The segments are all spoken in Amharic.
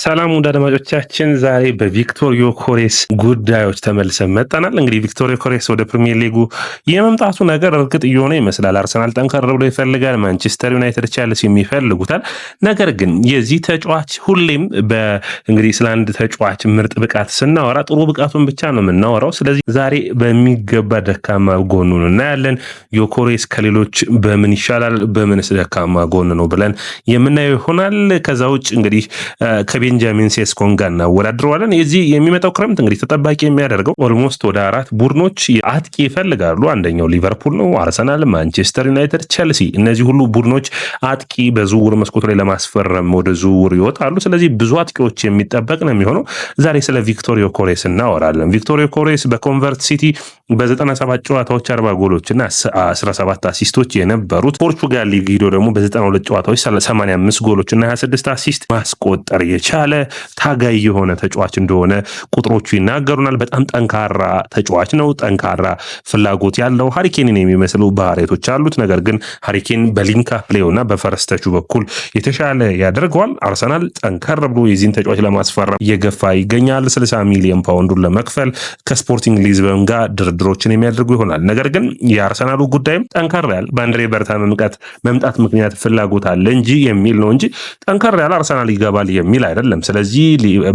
ሰላም ወደ አድማጮቻችን ዛሬ በቪክቶር ዮኬሬስ ጉዳዮች ተመልሰን መጣናል። እንግዲህ ቪክቶር ዮኬሬስ ወደ ፕሪሚየር ሊጉ የመምጣቱ ነገር እርግጥ እየሆነ ይመስላል። አርሰናል ጠንከር ብሎ ይፈልጋል፣ ማንቸስተር ዩናይትድ፣ ቼልሲ ይፈልጉታል። ነገር ግን የዚህ ተጫዋች ሁሌም እንግዲህ ስለ አንድ ተጫዋች ምርጥ ብቃት ስናወራ ጥሩ ብቃቱን ብቻ ነው የምናወራው። ስለዚህ ዛሬ በሚገባ ደካማ ጎኑን እናያለን። ዮኬሬስ ከሌሎች በምን ይሻላል፣ በምንስ ደካማ ጎን ነው ብለን የምናየው ይሆናል። ከዛ ውጭ እንግዲህ ከቤንጃሚን ሴስኮን ጋር እናወዳድረዋለን። የዚህ የሚመጣው ክረምት እንግዲህ ተጠባቂ የሚያደርገው ኦልሞስት ወደ 4 ቡድኖች አጥቂ ይፈልጋሉ። አንደኛው ሊቨርፑል ነው፣ አርሰናል፣ ማንቸስተር ዩናይትድ፣ ቼልሲ። እነዚህ ሁሉ ቡድኖች አጥቂ በዝውውር መስኮቱ ላይ ለማስፈረም ወደ ዝውውር ይወጣሉ። ስለዚህ ብዙ አጥቂዎች የሚጠበቅ ነው የሚሆነው። ዛሬ ስለ ቪክቶር ዮኬሬስ እናወራለን። ቪክቶር ዮኬሬስ በኮንቨርት ሲቲ በ97 ጨዋታዎች 40 ጎሎችና 17 አሲስቶች የነበሩት፣ ፖርቹጋል ሊግ ሄዶ ደግሞ በ92 ጨዋታዎች 85 ጎሎችና 26 አሲስት ማስቆጠር የቻለ ታጋይ የሆነ ተጫዋች እንደሆነ ቁጥሮቹ ይናገሩናል። በጣም ጠንካራ ተጫዋች ነው። ጠንካራ ፍላጎት ያለው ሃሪኬንን የሚመስሉ ባህሪያቶች አሉት። ነገር ግን ሃሪኬን በሊንክ አፕ ፕሌይና በፈረስተቹ በኩል የተሻለ ያደርገዋል። አርሰናል ጠንከር ብሎ የዚህን ተጫዋች ለማስፈረም እየገፋ ይገኛል። 60 ሚሊዮን ፓውንዱን ለመክፈል ከስፖርቲንግ ሊዝበን ጋር ድርድሮችን የሚያደርጉ ይሆናል። ነገር ግን የአርሰናሉ ጉዳይም ጠንከር ያለ በአንድሬ በርታ መምጣት ምክንያት ፍላጎት አለ እንጂ የሚል ነው እንጂ ጠንከር ያለ አርሰናል ይገባል የሚል አይደለም። ስለዚህ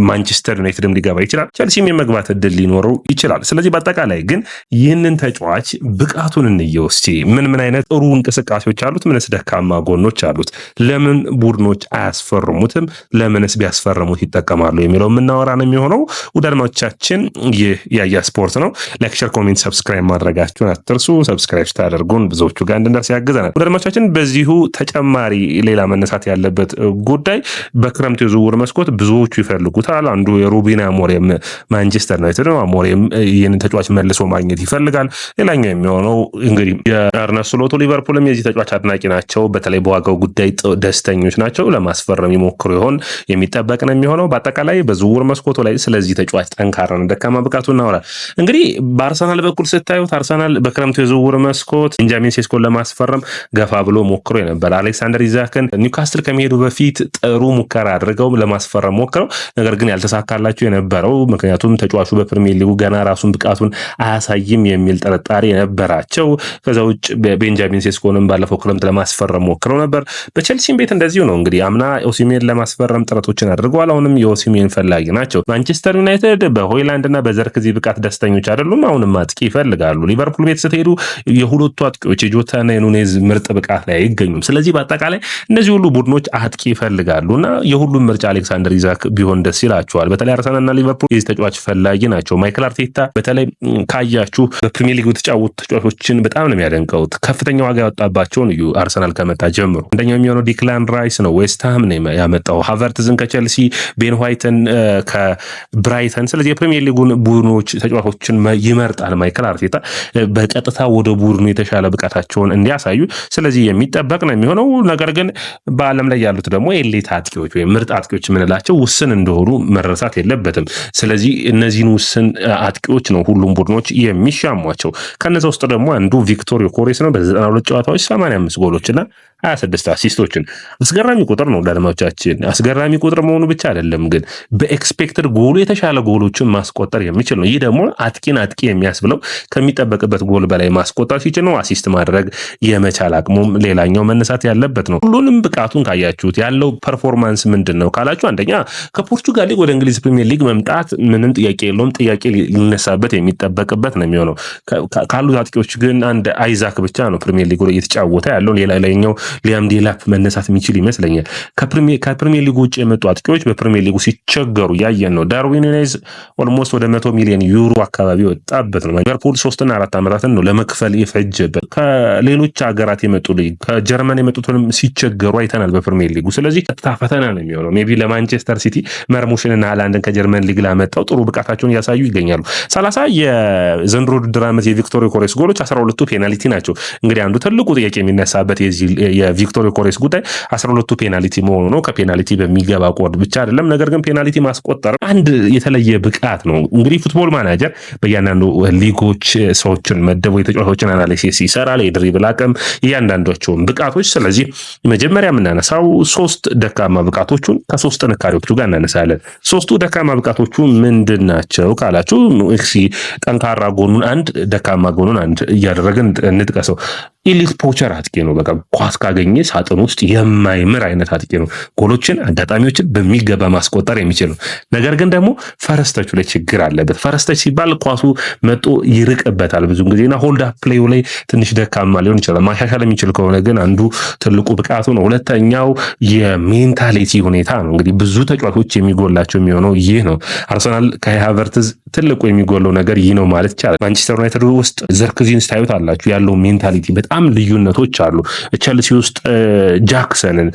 ማንቸስተር ዩናይትድም ሊገባ ይችላል፣ ቼልሲም የመግባት እድል ሊኖረው ይችላል። ስለዚህ በአጠቃላይ ግን ይህንን ተጫዋች ብቃቱን እንየው እስቲ። ምን አይነት ጥሩ እንቅስቃሴዎች አሉት? ምንስ ደካማ ጎኖች አሉት? ለምን ቡድኖች አያስፈርሙትም? ለምንስ ቢያስፈርሙት ይጠቀማሉ የሚለው የምናወራ ነው የሚሆነው። ውድ አድማጮቻችን ይህ ያያ ስፖርት ነው። ላይክ፣ ሼር፣ ኮሜንት፣ ሰብስክራይብ ማድረጋችሁን አትርሱ። ሰብስክራይብ ስታደርጉን ብዙዎቹ ጋር እንድንደርስ ያግዘናል። ውድ አድማጮቻችን በዚሁ ተጨማሪ ሌላ መነሳት ያለበት ጉዳይ በክረምት የዝውውር መስኮት ብዙዎቹ ይፈልጉታል። አንዱ የሩበን አሞሪም ማንቸስተር ዩናይትድ ነው። አሞሪም ይህንን ተጫዋች መልሶ ማግኘት ይፈልጋል። ሌላኛው የሚሆነው እንግዲህ የአርነ ስሎቱ ሊቨርፑልም የዚህ ተጫዋች አድናቂ ናቸው። በተለይ በዋጋው ጉዳይ ደስተኞች ናቸው። ለማስፈረም ይሞክሩ ይሆን የሚጠበቅ ነው የሚሆነው። በአጠቃላይ በዝውውር መስኮቱ ላይ ስለዚህ ተጫዋች ጠንካራና ደካማ ብቃቱ እናወራል። እንግዲህ በአርሰናል በኩል ስታዩት አርሰናል በክረምቱ የዝውውር መስኮት ቤንጃሚን ሴስኮን ለማስፈረም ገፋ ብሎ ሞክሮ ነበር። አሌክሳንደር ኢዛክን ኒውካስትል ከመሄዱ በፊት ጥሩ ሙከራ አድርገው ለማስፈረም ሞክረው ነገር ግን ያልተሳካላቸው የነበረው ምክንያቱም ተጫዋቹ በፕሪሚየር ሊጉ ገና ራሱን ብቃቱን አያሳይም የሚል ጥርጣሬ የነበራቸው። ከዛ ውጭ ቤንጃሚን ሴስኮንም ባለፈው ክረምት ለማስፈረም ሞክረው ነበር። በቼልሲም ቤት እንደዚሁ ነው። እንግዲህ አምና ኦሲሜን ለማስፈረም ጥረቶችን አድርገዋል። አሁንም የኦሲሜን ፈላጊ ናቸው። ማንቸስተር ዩናይትድ በሆይላንድና በዘርክዚ ብቃት ደስተኞች አይደሉም። አሁንም አጥቂ ይፈልጋሉ። ሊቨርፑል ቤት ስትሄዱ የሁለቱ አጥቂዎች የጆታና የኑኔዝ ምርጥ ብቃት ላይ አይገኙም። ስለዚህ በአጠቃላይ እነዚህ ሁሉ ቡድኖች አጥቂ ይፈልጋሉና የሁሉም ምርጫ አሌክሳንደር ኢዛክ ቢሆን ደስ ይላቸዋል። በተለይ አርሰናልና ሊቨርፑል የዚህ ተጫዋች ፈላጊ ናቸው። ማይክል አርቴታ በተለይ ካያችሁ በፕሪሚየር ሊግ የተጫወቱ ተጫዋቾችን በጣም ነው የሚያደንቀውት። ከፍተኛ ዋጋ ያወጣባቸውን እዩ አርሰናል ከመጣ ጀምሮ። አንደኛው የሚሆነው ዲክላን ራይስ ነው፣ ዌስትሃም ነው ያመጣው። ሃቨርትዝን ከቼልሲ፣ ቤን ዋይትን ከብራይተን። ስለዚህ የፕሪሚየር ሊጉን ቡድኖች ተጫዋቾችን ይመርጣል ማይክል አርቴታ በቀጥታ ወደ ቡድኑ የተሻለ ብቃታቸውን እንዲያሳዩ። ስለዚህ የሚጠበቅ ነው የሚሆነው። ነገር ግን በዓለም ላይ ያሉት ደግሞ ኤሊት አጥቂዎች ወይም ምርጥ አጥቂዎች የምንላቸው ውስን እንደሆኑ መረሳት የለበትም። ስለዚህ እነዚህን ውስን አጥቂዎች ነው ሁሉም ቡድኖች የሚሻሟቸው። ከነዛ ውስጥ ደግሞ አንዱ ቪክቶር ዮኬሬስ ነው። በ92 ጨዋታዎች 85 ጎሎችና 26 አሲስቶችን። አስገራሚ ቁጥር ነው ለአድማጮቻችን። አስገራሚ ቁጥር መሆኑ ብቻ አይደለም ግን በኤክስፔክትድ ጎሉ የተሻለ ጎሎችን ማስቆጠር የሚችል ነው። ይህ ደግሞ አጥቂን አጥቂ የሚያስብለው ከሚጠበቅበት ጎል በላይ ማስቆጠር ሲችል ነው። አሲስት ማድረግ የመቻል አቅሙም ሌላኛው መነሳት ያለበት ነው። ሁሉንም ብቃቱን ካያችሁት ያለው ፐርፎርማንስ ምንድን ነው ካላችሁ፣ አንደኛ ከፖርቹጋል ሊግ ወደ እንግሊዝ ፕሪሚየር ሊግ መምጣት ምንም ጥያቄ የለውም። ጥያቄ ሊነሳበት የሚጠበቅበት ነው የሚሆነው። ካሉት አጥቂዎች ግን አንድ አይዛክ ብቻ ነው ፕሪሚየር ሊግ እየተጫወተ ያለው። ሌላኛው ሊያም ዴላፕ መነሳት የሚችል ይመስለኛል። ከፕሪሚየር ሊግ ውጭ የመጡ አጥቂዎች በፕሪሚየር ሊጉ ሲቸገሩ ያየን ነው። ዳርዊን ኑኔዝ ኦልሞስት ወደ 100 ሚሊዮን ዩሮ አካባቢ ወጣበት ነው። ሊቨርፑል 3 እና 4 ዓመታትን ነው ለመክፈል የፈጀበት። ከሌሎች ሀገራት የመጡ ከጀርመን የመጡትንም ሲቸገሩ አይተናል በፕሪሚየር ሊጉ። ስለዚህ ፈተና ነው የሚሆነው። ሜቢ ለማንቸስተር ሲቲ መርሙሽንና ሃላንድን ከጀርመን ሊግ ላመጣው ጥሩ ብቃታቸውን እያሳዩ ይገኛሉ። 30 የዘንድሮ ውድድር ዓመት የቪክቶር ዮኬሬስ ጎሎች 12ቱ ፔናልቲ ናቸው። እንግዲህ አንዱ ትልቁ ጥያቄ የሚነሳበት የቪክቶር ዮኬሬስ ጉዳይ 12ቱ ፔናልቲ መሆኑ ነው። ከፔናልቲ በሚገባ ጎል ብቻ አይደለም፣ ነገር ግን ፔናልቲ ማስቆጠር አንድ የተለየ ብቃት ነው። እንግዲህ ፉትቦል ማናጀር በእያንዳንዱ ሊጎች ሰዎችን መደቡ የተጫዋቾችን አናሊሲስ ይሰራል፣ የድሪብል አቅም፣ እያንዳንዳቸውን ብቃቶች። ስለዚህ መጀመሪያ የምናነሳው 3 ደካማ ብቃቶቹን ከ3 ጥንካሬዎቹ ጋር እናነሳለን። 3ቱ ደካማ ብቃቶቹ ምንድን ናቸው ካላችሁ ጠንካራ ጎኑን አንድ፣ ደካማ ጎኑን አንድ እያደረግን እንጥቀሰው። ኢሊት ፖቸር አጥቂ ነው። በቃ ኳስ ካገኘ ሳጥን ውስጥ የማይምር አይነት አጥቂ ነው። ጎሎችን፣ አጋጣሚዎችን በሚገባ ማስቆጠር የሚችል ነው። ነገር ግን ደግሞ ፈረስተቹ ላይ ችግር አለበት። ፈረስተች ሲባል ኳሱ መጦ ይርቅበታል ብዙ ጊዜና ሆልድ አፕ ፕሌዩ ላይ ትንሽ ደካማ ሊሆን ይችላል። ማሻሻል የሚችል ከሆነ ግን አንዱ ትልቁ ብቃቱ ነው። ሁለተኛው የሜንታሊቲ ሁኔታ ነው። እንግዲህ ብዙ ተጫዋቾች የሚጎላቸው የሚሆነው ይህ ነው። አርሰናል ከካይ ሃቨርትዝ ትልቁ የሚጎለው ነገር ይህ ነው ማለት ይቻላል። ማንቸስተር ዩናይትድ ውስጥ ዘርክዚን ስታዩት አላችሁ ያለው ሜንታሊቲ በጣም ልዩነቶች አሉ። ቸልሲ ውስጥ ጃክሰንን፣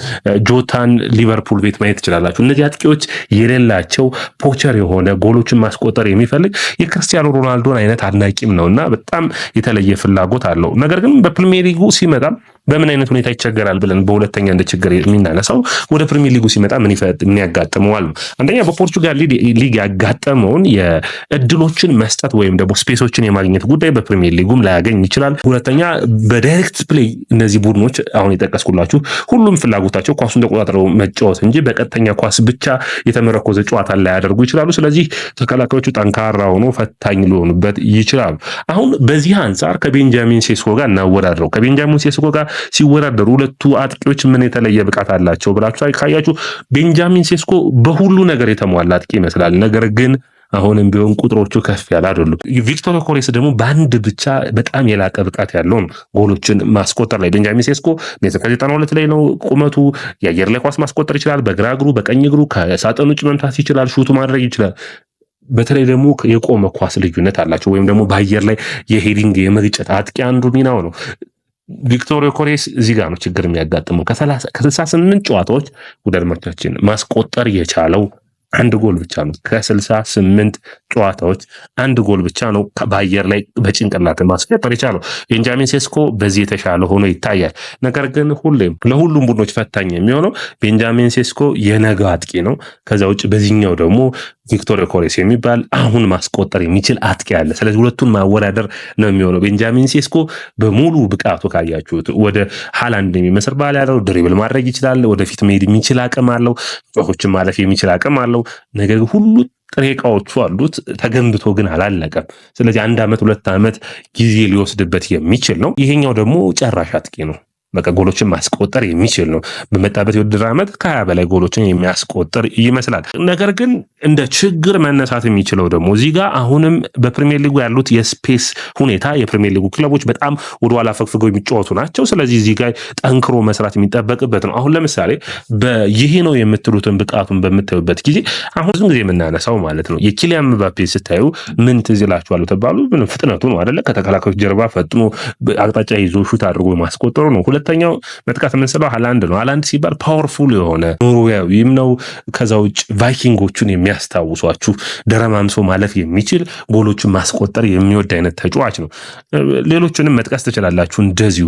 ጆታን ሊቨርፑል ቤት ማየት ትችላላችሁ። እነዚህ አጥቂዎች የሌላቸው ፖቸር የሆነ ጎሎችን ማስቆጠር የሚፈልግ የክርስቲያኖ ሮናልዶን አይነት አድናቂም ነውና በጣም የተለየ ፍላጎት አለው። ነገር ግን በፕሪሚየር ሊጉ ሲመጣ በምን አይነት ሁኔታ ይቸገራል ብለን በሁለተኛ እንደ ችግር የሚናነሳው ወደ ፕሪሚየር ሊጉ ሲመጣ ምን ያጋጥመዋል? አንደኛ በፖርቹጋል ሊግ ያጋጠመውን የእድሎችን መስጠት ወይም ደግሞ ስፔሶችን የማግኘት ጉዳይ በፕሪሚየር ሊጉም ላያገኝ ይችላል። ሁለተኛ በዳይሬክት ፕሌይ እነዚህ ቡድኖች አሁን የጠቀስኩላችሁ ሁሉም ፍላጎታቸው ኳሱን ተቆጣጥረው መጫወት እንጂ በቀጥተኛ ኳስ ብቻ የተመረኮዘ ጨዋታ ላያደርጉ ይችላሉ። ስለዚህ ተከላካዮቹ ጠንካራ ሆኖ ፈታኝ ሊሆኑበት ይችላሉ። አሁን በዚህ አንጻር ከቤንጃሚን ሴስኮ ጋር እናወዳድረው። ከቤንጃሚን ሴስኮ ጋር ሲወዳደሩ ሁለቱ አጥቂዎች ምን የተለየ ብቃት አላቸው ብላችሁ ካያችሁ ቤንጃሚን ሴስኮ በሁሉ ነገር የተሟላ አጥቂ ይመስላል። ነገር ግን አሁንም ቢሆን ቁጥሮቹ ከፍ ያለ አይደሉም። ቪክቶር ዮኬሬስ ደግሞ በአንድ ብቻ በጣም የላቀ ብቃት ያለው ጎሎችን ማስቆጠር ላይ። ቤንጃሚን ሴስኮ ሜትር ከ92 ላይ ነው ቁመቱ። የአየር ላይ ኳስ ማስቆጠር ይችላል። በግራ እግሩ በቀኝ እግሩ ከሳጥን ውጭ መምታት ይችላል። ሹቱ ማድረግ ይችላል። በተለይ ደግሞ የቆመ ኳስ ልዩነት አላቸው። ወይም ደግሞ በአየር ላይ የሄዲንግ የመግጨት አጥቂ አንዱ ሚናው ነው። ቪክቶር ዮኬሬስ እዚህ ጋር ነው ችግር የሚያጋጥመው። ከ68 ጨዋታዎች ወደ አድማጮቻችን ማስቆጠር የቻለው አንድ ጎል ብቻ ነው። ከ68 ጨዋታዎች አንድ ጎል ብቻ ነው በአየር ላይ በጭንቅላት ማስቆጠር የቻለው። ቤንጃሚን ሴስኮ በዚህ የተሻለ ሆኖ ይታያል። ነገር ግን ሁሌም ለሁሉም ቡድኖች ፈታኝ የሚሆነው ቤንጃሚን ሴስኮ የነገ አጥቂ ነው። ከዛ ውጭ በዚህኛው ደግሞ ቪክቶር ዮኬሬስ የሚባል አሁን ማስቆጠር የሚችል አጥቂ አለ። ስለዚህ ሁለቱን ማወዳደር ነው የሚሆነው። ቤንጃሚን ሴስኮ በሙሉ ብቃቱ ካያችሁት ወደ ሃላንድ የሚመስል ባል ያለው ድሪብል ማድረግ ይችላል። ወደፊት መሄድ የሚችል አቅም አለው። ጮሆችን ማለፍ የሚችል አቅም አለው። ነገር ግን ሁሉ ጥሬ ዕቃዎቹ አሉት። ተገንብቶ ግን አላለቀም። ስለዚህ 1 ዓመት 2 ዓመት ጊዜ ሊወስድበት የሚችል ነው። ይሄኛው ደግሞ ጨራሽ አጥቂ ነው። በቃ ጎሎችን ማስቆጠር የሚችል ነው። በመጣበት የውድድር ዓመት ከ20 በላይ ጎሎችን የሚያስቆጥር ይመስላል። ነገር ግን እንደ ችግር መነሳት የሚችለው ደግሞ እዚህ ጋር አሁንም በፕሪሚየር ሊጉ ያሉት የስፔስ ሁኔታ የፕሪሚየር ሊጉ ክለቦች በጣም ወደኋላ ፈግፍገው የሚጫወቱ ናቸው። ስለዚህ እዚህ ጋር ጠንክሮ መስራት የሚጠበቅበት ነው። አሁን ለምሳሌ ይሄ ነው የምትሉትን ብቃቱን በምታዩበት ጊዜ አሁን ብዙ ጊዜ የምናነሳው ማለት ነው የኪሊያን ምባፔ ስታዩ ምን ትዝ ይላችኋል ተባሉ? ምንም ፍጥነቱ ነው አይደለ? ከተከላካዮች ጀርባ ፈጥኖ አቅጣጫ ይዞ ሹት አድርጎ ማስቆጠሩ ነው። ሁለተኛው መጥቀስ የምንችለው ሃላንድ ነው። ሃላንድ ሲባል ፓወርፉል የሆነ ኖርዌያዊም ነው። ከዛ ውጭ ቫይኪንጎቹን የሚያስታውሷችሁ ደረማምሶ ማለፍ የሚችል ጎሎችን ማስቆጠር የሚወድ አይነት ተጫዋች ነው። ሌሎችንም መጥቀስ ትችላላችሁ እንደዚሁ።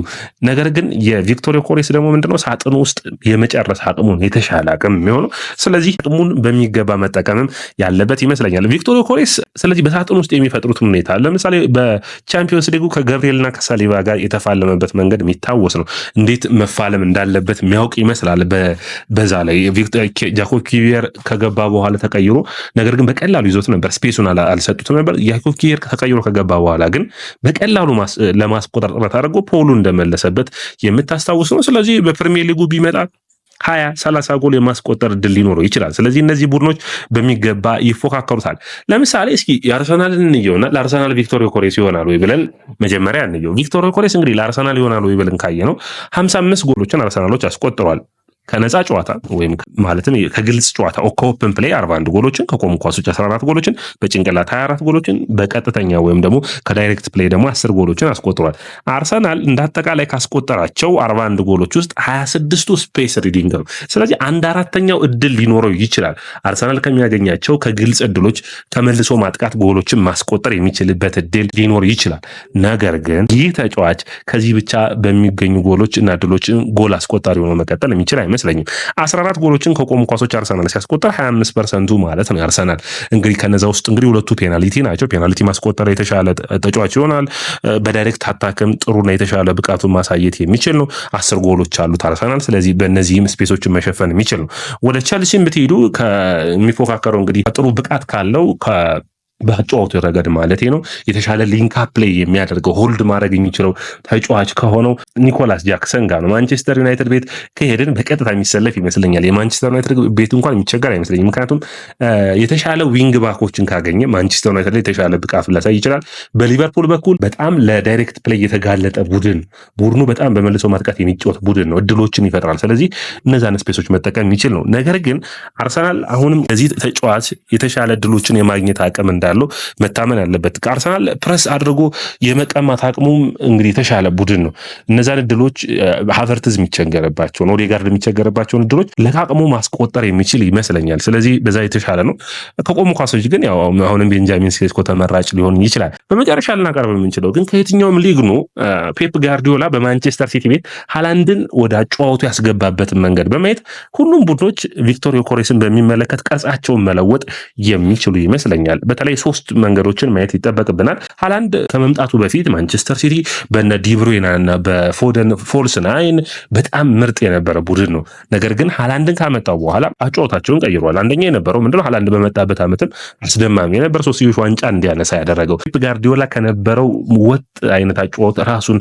ነገር ግን የቪክቶር ዮኬሬስ ደግሞ ምንድነው ሳጥኑ ውስጥ የመጨረስ አቅሙን የተሻለ አቅም የሚሆነው። ስለዚህ አቅሙን በሚገባ መጠቀምም ያለበት ይመስለኛል ቪክቶር ዮኬሬስ። ስለዚህ በሳጥኑ ውስጥ የሚፈጥሩት ሁኔታ ለምሳሌ በቻምፒዮንስ ሊጉ ከገብርኤልና ከሳሊባ ጋር የተፋለመበት መንገድ የሚታወስ ነው። እንዴት መፋለም እንዳለበት የሚያውቅ ይመስላል። በዛ ላይ ጃኮብ ኪቪየር ከገባ በኋላ ተቀይሮ ነገር ግን በቀላሉ ይዞት ነበር። ስፔሱን አልሰጡትም ነበር። ጃኮብ ኪቪየር ተቀይሮ ከገባ በኋላ ግን በቀላሉ ለማስቆጠር ጥረት አድርጎ ፖሉ እንደመለሰበት የምታስታውስ ነው። ስለዚህ በፕሪሚየር ሊጉ ቢመጣ 20-30 ጎል የማስቆጠር እድል ሊኖረው ይችላል። ስለዚህ እነዚህ ቡድኖች በሚገባ ይፎካከሩታል። ለምሳሌ እስኪ የአርሰናልን እንየውና ለአርሰናል ቪክቶር ዮኬሬስ ይሆናል ወይ ብለን መጀመሪያ እንየው። ቪክቶር ዮኬሬስ እንግዲህ ለአርሰናል ይሆናል ወይ ብለን ካየ ነው 55 ጎሎችን አርሰናሎች አስቆጥሯል። ከነፃ ጨዋታ ወይም ማለትም ከግልጽ ጨዋታ ኦፕን ፕሌይ 41 ጎሎችን፣ ከቆሙ ኳሶች 14 ጎሎችን፣ በጭንቅላት 24 ጎሎችን፣ በቀጥተኛ ወይም ደግሞ ከዳይሬክት ፕሌይ ደግሞ 10 ጎሎችን አስቆጥሯል። አርሰናል እንዳጠቃላይ ካስቆጠራቸው 41 ጎሎች ውስጥ 26ቱ ስፔስ ሪዲንግ ነው። ስለዚህ 1/4ኛው እድል ሊኖረው ይችላል። አርሰናል ከሚያገኛቸው ከግልጽ እድሎች ተመልሶ ማጥቃት ጎሎችን ማስቆጠር የሚችልበት እድል ሊኖር ይችላል። ነገር ግን ይህ ተጫዋች ከዚህ ብቻ በሚገኙ ጎሎች እና እድሎችን ጎል አስቆጣሪ ሆኖ መቀጠል የሚችል አይመስለኝም። 14 ጎሎችን ከቆሙ ኳሶች አርሰናል ሲያስቆጠር 25% ማለት ነው። አርሰናል እንግዲህ ከነዛ ውስጥ እንግዲህ 2ቱ ፔናልቲ ናቸው። ፔናልቲ ማስቆጠር የተሻለ ተጫዋች ይሆናል። በዳይሬክት አታክም ጥሩና የተሻለ ብቃቱን ማሳየት የሚችል ነው። 10 ጎሎች አሉት አርሰናል። ስለዚህ በእነዚህም ስፔሶችን መሸፈን የሚችል ነው። ወደ ቸልሲም ብትሄዱ ከሚፎካከረው እንግዲህ ጥሩ ብቃት ካለው በጨዋቱ ረገድ ማለት ነው የተሻለ ሊንክ አፕ ፕሌይ የሚያደርገው ሆልድ ማድረግ የሚችለው ተጫዋች ከሆነው ኒኮላስ ጃክሰን ጋር ነው። ማንቸስተር ዩናይትድ ቤት ከሄድን በቀጥታ የሚሰለፍ ይመስለኛል። የማንቸስተር ዩናይትድ ቤት እንኳን የሚቸገር አይመስለኝም። ምክንያቱም የተሻለ ዊንግ ባኮችን ካገኘ ማንቸስተር ዩናይትድ ላይ የተሻለ ብቃት ሊያሳይ ይችላል። በሊቨርፑል በኩል በጣም ለዳይሬክት ፕሌይ የተጋለጠ ቡድኑ በጣም በመልሶ ማጥቃት የሚጫወት ቡድን ነው። እድሎችን ይፈጥራል። ስለዚህ እነዛን ስፔሶች መጠቀም የሚችል ነው። ነገር ግን አርሰናል አሁንም ለዚህ ተጫዋች የተሻለ እድሎችን የማግኘት አቅም እንዳለው መታመን ያለበት። አርሰናል ፕረስ አድርጎ የመቀማት አቅሙም እንግዲህ የተሻለ ቡድን ነው። እነዛን እድሎች ሃቨርትዝ የሚቸገረባቸውን ኦዴጋርድ የሚቸገረባቸውን እድሎች ለቃቅሞ ማስቆጠር የሚችል ይመስለኛል። ስለዚህ በዛ የተሻለ ነው። ከቆሙ ኳሶች ግን ያው አሁንም ቤንጃሚን ሴስኮ ተመራጭ ሊሆን ይችላል። በመጨረሻ ልናቀርብ የምንችለው ግን ከየትኛውም ሊግ ነው ፔፕ ጋርዲዮላ በማንቸስተር ሲቲ ቤት ሃላንድን ወደ አጨዋወቱ ያስገባበትን መንገድ በማየት ሁሉም ቡድኖች ቪክቶር ዮኬሬስን በሚመለከት ቅርጻቸውን መለወጥ የሚችሉ ይመስለኛል። በተለይ 3 መንገዶችን ማየት ይጠበቅብናል። ሃላንድ ከመምጣቱ በፊት ማንቸስተር ሲቲ በነ ዲብሩይና እና በፎደን ፎልስ ናይን በጣም ምርጥ የነበረ ቡድን ነው። ነገር ግን ሃላንድን ካመጣው በኋላ አጨዋወታቸውን ቀይሯል። አንደኛ የነበረው ምንድነው ሃላንድ በመጣበት ዓመትም አስደማሚ የነበረ 3 ዋንጫ እንዲያነሳ ያደረገው ፔፕ ጋርዲዮላ ከነበረው ወጥ አይነት አጨዋወት ራሱን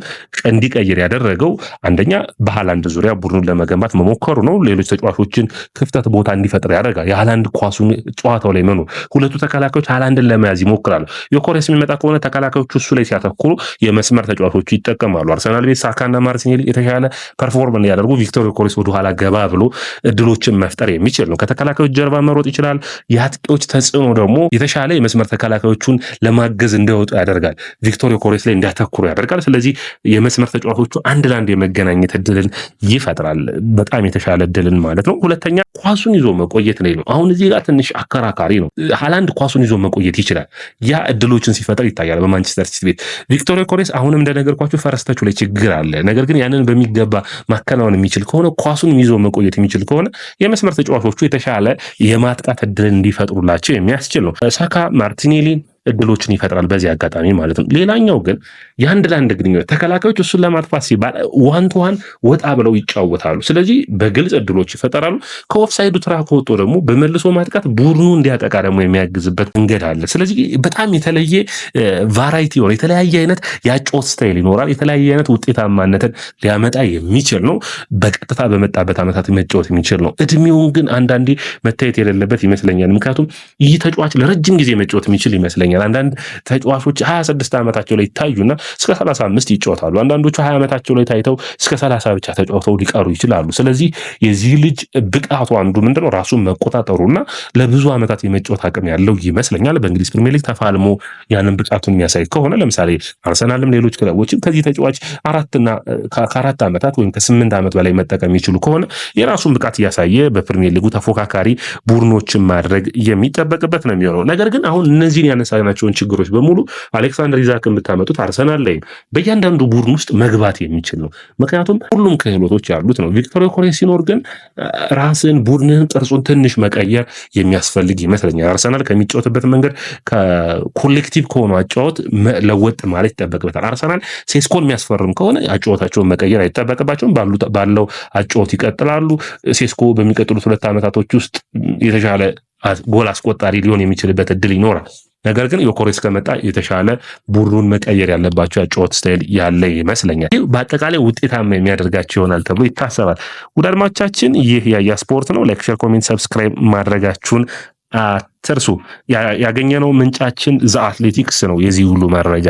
እንዲቀይር ያደረገው አንደኛ በሃላንድ ዙሪያ ቡድኑን ለመገንባት መሞከሩ ነው። ሌሎች ተጫዋቾችን ክፍተት ቦታ እንዲፈጥር ያደርጋል። የሃላንድ ኳሱን ጨዋታው ላይ መኖር ሁለቱ ተከላካዮች ሃላንድን ለመያዝ ይሞክራሉ። ዮኬሬስ የሚመጣ ከሆነ ተከላካዮቹ እሱ ላይ ሲያተኩሩ የመስመር ተጫዋቾቹ ይጠቀማሉ። አርሰናል ቤት ሳካና ማርቲኔሊ የተሻለ ፐርፎርም እንዲያደርጉ ቪክቶር ዮኬሬስ ወደ ኋላ ገባ ብሎ እድሎችን መፍጠር የሚችል ነው። ከተከላካዮች ጀርባ መሮጥ ይችላል። የአጥቂዎች ተጽዕኖ ደግሞ የተሻለ የመስመር ተከላካዮቹን ለማገዝ እንዲወጡ ያደርጋል። ቪክቶር ዮኬሬስ ላይ እንዲያተኩሩ ያደርጋል። ስለዚህ የመስመር ተጫዋቾቹ አንድ ለአንድ የመገናኘት እድልን ይፈጥራል። በጣም የተሻለ እድልን ማለት ነው። ሁለተኛ ኳሱን ይዞ መቆየት ላይ ነው። አሁን እዚህ ጋር ትንሽ አከራካሪ ነው። ሃላንድ ኳሱን ይዞ መቆየት ይችላል። ያ እድሎችን ሲፈጥር ይታያል በማንቸስተር ሲቲ ቤት። ቪክቶር ዮኬሬስ አሁንም እንደነገርኳችሁ ፈረስተቹ ላይ ችግር አለ። ነገር ግን ያንን በሚገባ ማከናወን የሚችል ከሆነ ኳሱን ይዞ መቆየት የሚችል ከሆነ የመስመር ተጫዋቾቹ የተሻለ የማጥቃት እድልን እንዲፈጥሩላቸው የሚያስችል ነው። ሳካ ማርቲኔሊ እድሎችን ይፈጥራል በዚህ አጋጣሚ ማለት ነው። ሌላኛው ግን የአንድ ለአንድ ግንኙነት ተከላካዮች እሱን ለማጥፋት ሲባል ዋን ቱ ዋን ወጣ ብለው ይጫወታሉ። ስለዚህ በግልጽ እድሎች ይፈጠራሉ። ከኦፍሳይዱ ትራክ ወጥቶ ደግሞ በመልሶ ማጥቃት ቡድኑ እንዲያጠቃ ደግሞ የሚያግዝበት መንገድ አለ። ስለዚህ በጣም የተለየ ቫራይቲ ሆነ የተለያየ አይነት የአጨዋወት ስታይል ይኖራል። የተለያየ አይነት ውጤታማነትን ሊያመጣ የሚችል ነው። በቀጥታ በመጣበት ዓመታት መጫወት የሚችል ነው። እድሜውን ግን አንዳንዴ መታየት የሌለበት ይመስለኛል። ምክንያቱም ይህ ተጫዋች ለረጅም ጊዜ መጫወት የሚችል ይመስለኛል። አንዳንድ ተጫዋቾች 26 ዓመታቸው ላይ ይታዩና እስከ 35 ይጫወታሉ። አንዳንዶቹ 20 ዓመታቸው ላይ ታይተው እስከ 30 ብቻ ተጫውተው ሊቀሩ ይችላሉ። ስለዚህ የዚህ ልጅ ብቃቱ አንዱ ምንድነው ራሱን መቆጣጠሩና ለብዙ ዓመታት የመጫወት አቅም ያለው ይመስለኛል። በእንግሊዝ ፕሪሚየር ሊግ ተፋልሞ ያንን ብቃቱን የሚያሳይ ከሆነ ለምሳሌ አርሰናልም ሌሎች ክለቦችም ከዚህ ተጫዋች ከአራት ዓመታት ወይም ከ8 ዓመት በላይ መጠቀም የሚችሉ ከሆነ የራሱን ብቃት እያሳየ በፕሪሚየር ሊጉ ተፎካካሪ ቡድኖችን ማድረግ የሚጠበቅበት ነው የሚሆነው። ነገር ግን አሁን እነዚህን ያነሳናቸውን ችግሮች በሙሉ አሌክሳንደር ኢሳክን ብታመጡት አርሰናል ላይ በእያንዳንዱ ቡድን ውስጥ መግባት የሚችል ነው። ምክንያቱም ሁሉም ክህሎቶች ያሉት ነው። ቪክቶር ዮኬሬስ ሲኖር ግን ራስን ቡድንን ቅርጹን ትንሽ መቀየር የሚያስፈልግ ይመስለኛል። አርሰናል ከሚጫወትበት መንገድ ከኮሌክቲቭ ከሆኑ አጫወት ለወጥ ማለት ይጠበቅበታል። አርሰናል ሴስኮን የሚያስፈርም ከሆነ አጫወታቸውን መቀየር አይጠበቅባቸውም። ባለው አጫወት ይቀጥላሉ። ሴስኮ በሚቀጥሉት 2 ዓመታቶች ውስጥ የተሻለ ጎል አስቆጣሪ ሊሆን የሚችልበት እድል ይኖራል። ነገር ግን ዮኬሬስ ከመጣ የተሻለ ቡድኑን መቀየር ያለባቸው የአጨዋወት ስታይል ያለ ይመስለኛል። ይህ በአጠቃላይ ውጤታማ የሚያደርጋቸው ይሆናል ተብሎ ይታሰባል። ውድ አድማጮቻችን ይህ ያያ ስፖርት ነው። ላይክ፣ ሼር፣ ኮሜንት፣ ሰብስክራይብ ማድረጋችሁን አትርሱ። ያገኘነው ምንጫችን ዘ አትሌቲክስ ነው የዚህ ሁሉ መረጃ